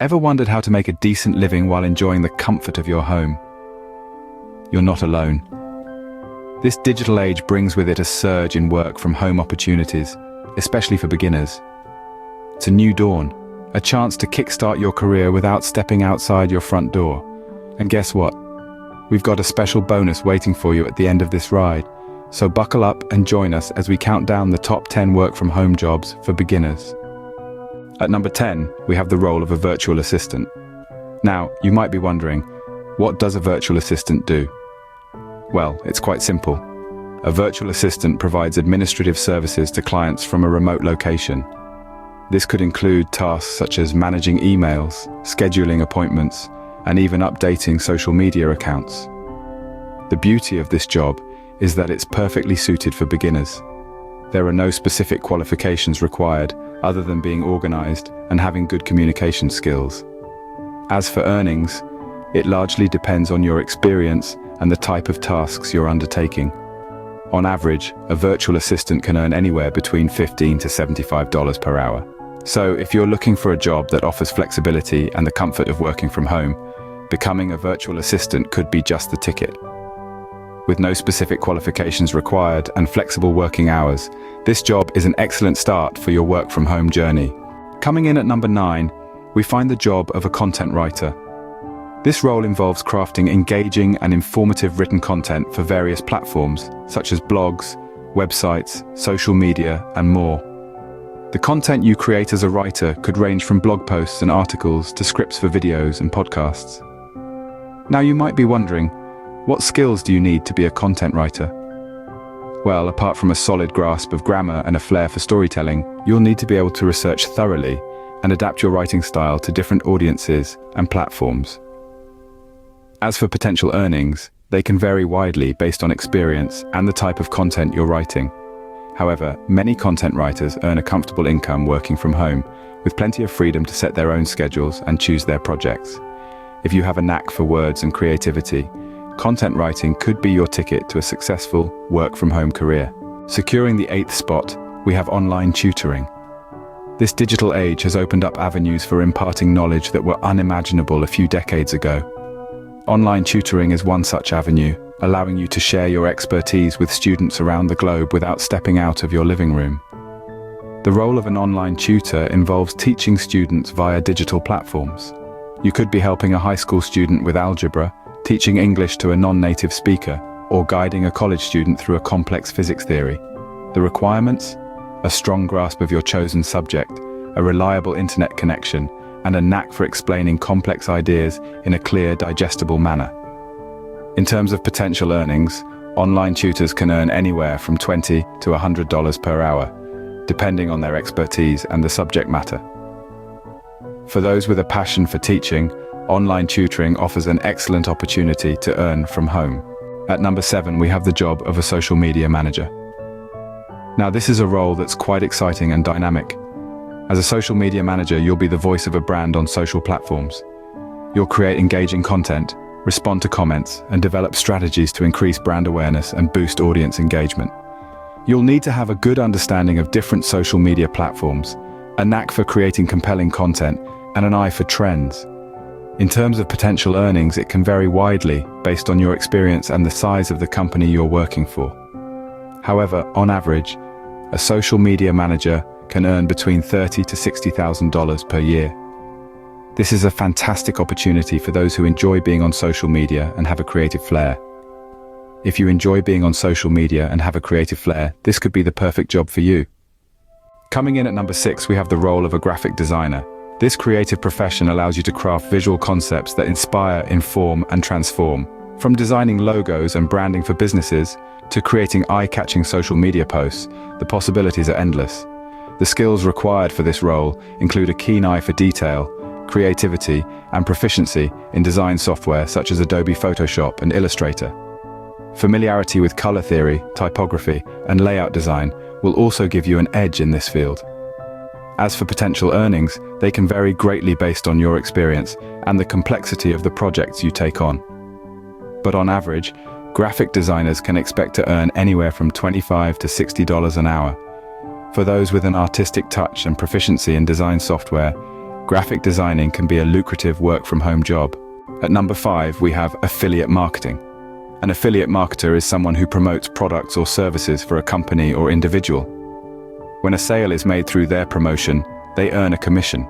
Ever wondered how to make a decent living while enjoying the comfort of your home? You're not alone. This digital age brings with it a surge in work from home opportunities, especially for beginners. It's a new dawn, a chance to kickstart your career without stepping outside your front door. And guess what? We've got a special bonus waiting for you at the end of this ride. So buckle up and join us as we count down the top 10 work from home jobs for beginners. At number 10, we have the role of a virtual assistant. Now, you might be wondering, what does a virtual assistant do? Well, it's quite simple. A virtual assistant provides administrative services to clients from a remote location. This could include tasks such as managing emails, scheduling appointments, and even updating social media accounts. The beauty of this job is that it's perfectly suited for beginners. There are no specific qualifications required other than being organized and having good communication skills. As for earnings, it largely depends on your experience and the type of tasks you're undertaking. On average, a virtual assistant can earn anywhere between $15 to $75 per hour. So if you're looking for a job that offers flexibility and the comfort of working from home, becoming a virtual assistant could be just the ticket. With no specific qualifications required and flexible working hours, this job is an excellent start for your work from home journey. Coming in at number 9, we find the job of a content writer. This role involves crafting engaging and informative written content for various platforms, such as blogs, websites, social media, and more. The content you create as a writer could range from blog posts and articles to scripts for videos and podcasts. Now you might be wondering, what skills do you need to be a content writer? Well, apart from a solid grasp of grammar and a flair for storytelling, you'll need to be able to research thoroughly and adapt your writing style to different audiences and platforms. As for potential earnings, they can vary widely based on experience and the type of content you're writing. However, many content writers earn a comfortable income working from home, with plenty of freedom to set their own schedules and choose their projects. If you have a knack for words and creativity, content writing could be your ticket to a successful work-from-home career. Securing the 8th spot, we have online tutoring. This digital age has opened up avenues for imparting knowledge that were unimaginable a few decades ago. Online tutoring is one such avenue, allowing you to share your expertise with students around the globe without stepping out of your living room. The role of an online tutor involves teaching students via digital platforms. You could be helping a high school student with algebra, teaching English to a non-native speaker, or guiding a college student through a complex physics theory. The requirements? A strong grasp of your chosen subject, a reliable internet connection, and a knack for explaining complex ideas in a clear, digestible manner. In terms of potential earnings, online tutors can earn anywhere from $20 to $100 per hour, depending on their expertise and the subject matter. For those with a passion for teaching, online tutoring offers an excellent opportunity to earn from home. At number 7, we have the job of a social media manager. Now, this is a role that's quite exciting and dynamic. As a social media manager, you'll be the voice of a brand on social platforms. You'll create engaging content, respond to comments, and develop strategies to increase brand awareness and boost audience engagement. You'll need to have a good understanding of different social media platforms, a knack for creating compelling content, and an eye for trends. In terms of potential earnings, it can vary widely based on your experience and the size of the company you're working for. However, on average, a social media manager can earn between $30,000 to $60,000 per year. This is a fantastic opportunity for those who enjoy being on social media and have a creative flair. If you enjoy being on social media and have a creative flair, this could be the perfect job for you. Coming in at number 6, we have the role of a graphic designer. This creative profession allows you to craft visual concepts that inspire, inform, and transform. From designing logos and branding for businesses to creating eye-catching social media posts, the possibilities are endless. The skills required for this role include a keen eye for detail, creativity, and proficiency in design software such as Adobe Photoshop and Illustrator. Familiarity with color theory, typography, and layout design will also give you an edge in this field. As for potential earnings, they can vary greatly based on your experience and the complexity of the projects you take on. But on average, graphic designers can expect to earn anywhere from $25 to $60 an hour. For those with an artistic touch and proficiency in design software, graphic designing can be a lucrative work-from-home job. At number 5, we have affiliate marketing. An affiliate marketer is someone who promotes products or services for a company or individual. When a sale is made through their promotion, they earn a commission.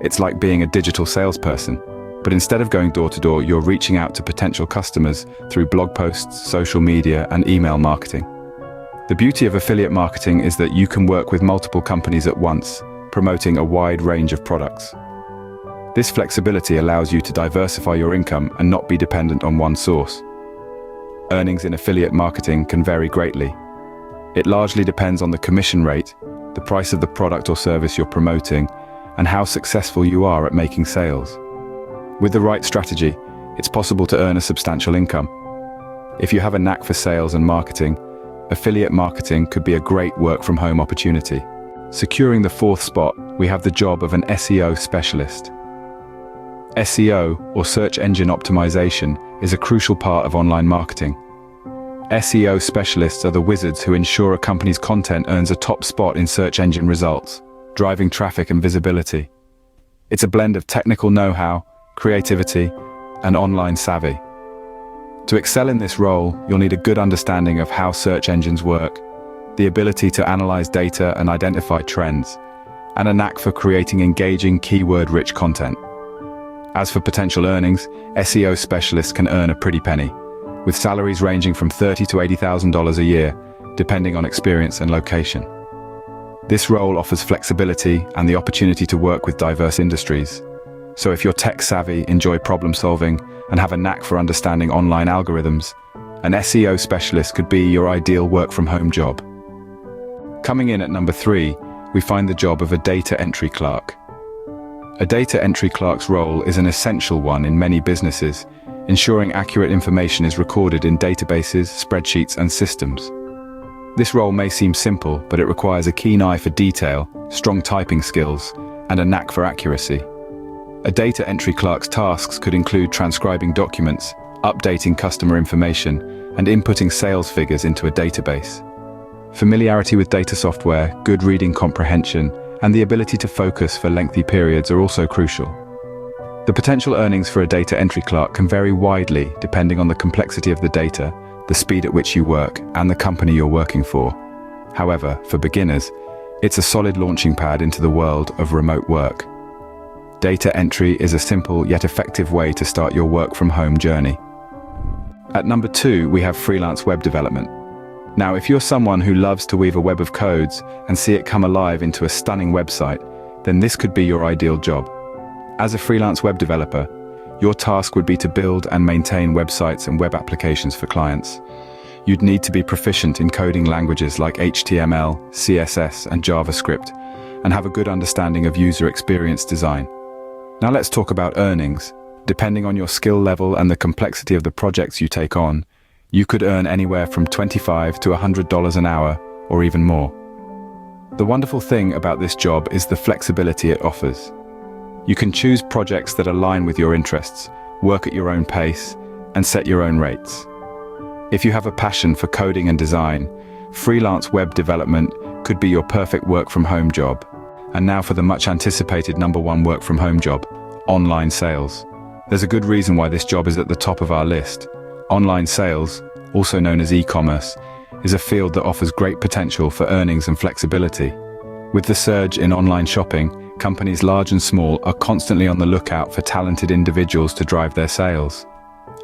It's like being a digital salesperson, but instead of going door to door, you're reaching out to potential customers through blog posts, social media, and email marketing. The beauty of affiliate marketing is that you can work with multiple companies at once, promoting a wide range of products. This flexibility allows you to diversify your income and not be dependent on one source. Earnings in affiliate marketing can vary greatly. It largely depends on the commission rate, the price of the product or service you're promoting, and how successful you are at making sales. With the right strategy, it's possible to earn a substantial income. If you have a knack for sales and marketing, affiliate marketing could be a great work-from-home opportunity. Securing the 4th spot, we have the job of an SEO specialist. SEO, or search engine optimization, is a crucial part of online marketing. SEO specialists are the wizards who ensure a company's content earns a top spot in search engine results, driving traffic and visibility. It's a blend of technical know-how, creativity, and online savvy. To excel in this role, you'll need a good understanding of how search engines work, the ability to analyze data and identify trends, and a knack for creating engaging, keyword-rich content. As for potential earnings, SEO specialists can earn a pretty penny, with salaries ranging from $30,000 to $80,000 a year, depending on experience and location. This role offers flexibility and the opportunity to work with diverse industries. So if you're tech-savvy, enjoy problem-solving, and have a knack for understanding online algorithms, an SEO specialist could be your ideal work-from-home job. Coming in at number 3, we find the job of a data entry clerk. A data entry clerk's role is an essential one in many businesses, ensuring accurate information is recorded in databases, spreadsheets, and systems. This role may seem simple, but it requires a keen eye for detail, strong typing skills, and a knack for accuracy. A data entry clerk's tasks could include transcribing documents, updating customer information, and inputting sales figures into a database. Familiarity with data software, good reading comprehension, and the ability to focus for lengthy periods are also crucial. The potential earnings for a data entry clerk can vary widely depending on the complexity of the data, the speed at which you work, and the company you're working for. However, for beginners, it's a solid launching pad into the world of remote work. Data entry is a simple yet effective way to start your work-from-home journey. At number 2, we have freelance web development. Now, if you're someone who loves to weave a web of codes and see it come alive into a stunning website, then this could be your ideal job. As a freelance web developer, your task would be to build and maintain websites and web applications for clients. You'd need to be proficient in coding languages like HTML, CSS, and JavaScript, and have a good understanding of user experience design. Now let's talk about earnings. Depending on your skill level and the complexity of the projects you take on, you could earn anywhere from $25 to $100 an hour, or even more. The wonderful thing about this job is the flexibility it offers. You can choose projects that align with your interests, work at your own pace, and set your own rates. If you have a passion for coding and design, freelance web development could be your perfect work-from-home job. And now for the much-anticipated number 1 work-from-home job, online sales. There's a good reason why this job is at the top of our list. Online sales, also known as e-commerce, is a field that offers great potential for earnings and flexibility. With the surge in online shopping, companies large and small are constantly on the lookout for talented individuals to drive their sales.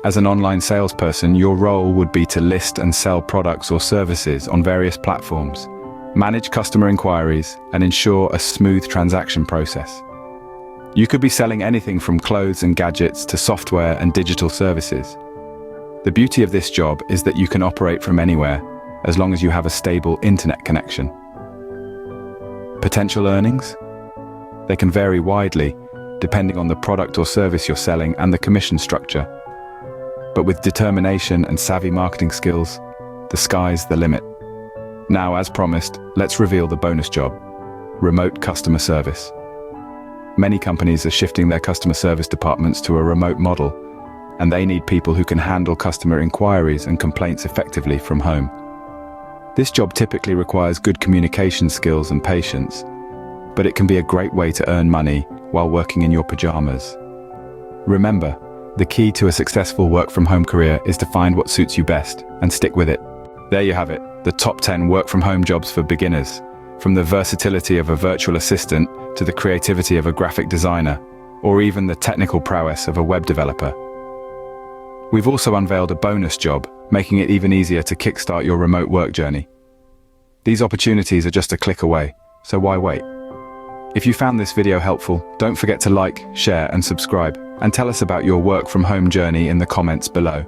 As an online salesperson, your role would be to list and sell products or services on various platforms, manage customer inquiries, and ensure a smooth transaction process. You could be selling anything from clothes and gadgets to software and digital services. The beauty of this job is that you can operate from anywhere, as long as you have a stable internet connection. Potential earnings? They can vary widely, depending on the product or service you're selling and the commission structure. But with determination and savvy marketing skills, the sky's the limit. Now, as promised, let's reveal the bonus job: remote customer service. Many companies are shifting their customer service departments to a remote model, and they need people who can handle customer inquiries and complaints effectively from home. This job typically requires good communication skills and patience, but it can be a great way to earn money while working in your pajamas. Remember, the key to a successful work-from-home career is to find what suits you best and stick with it. There you have it, the top 10 work-from-home jobs for beginners. From the versatility of a virtual assistant to the creativity of a graphic designer, or even the technical prowess of a web developer. We've also unveiled a bonus job, making it even easier to kickstart your remote work journey. These opportunities are just a click away, so why wait? If you found this video helpful, don't forget to like, share, and subscribe, and tell us about your work from home journey in the comments below.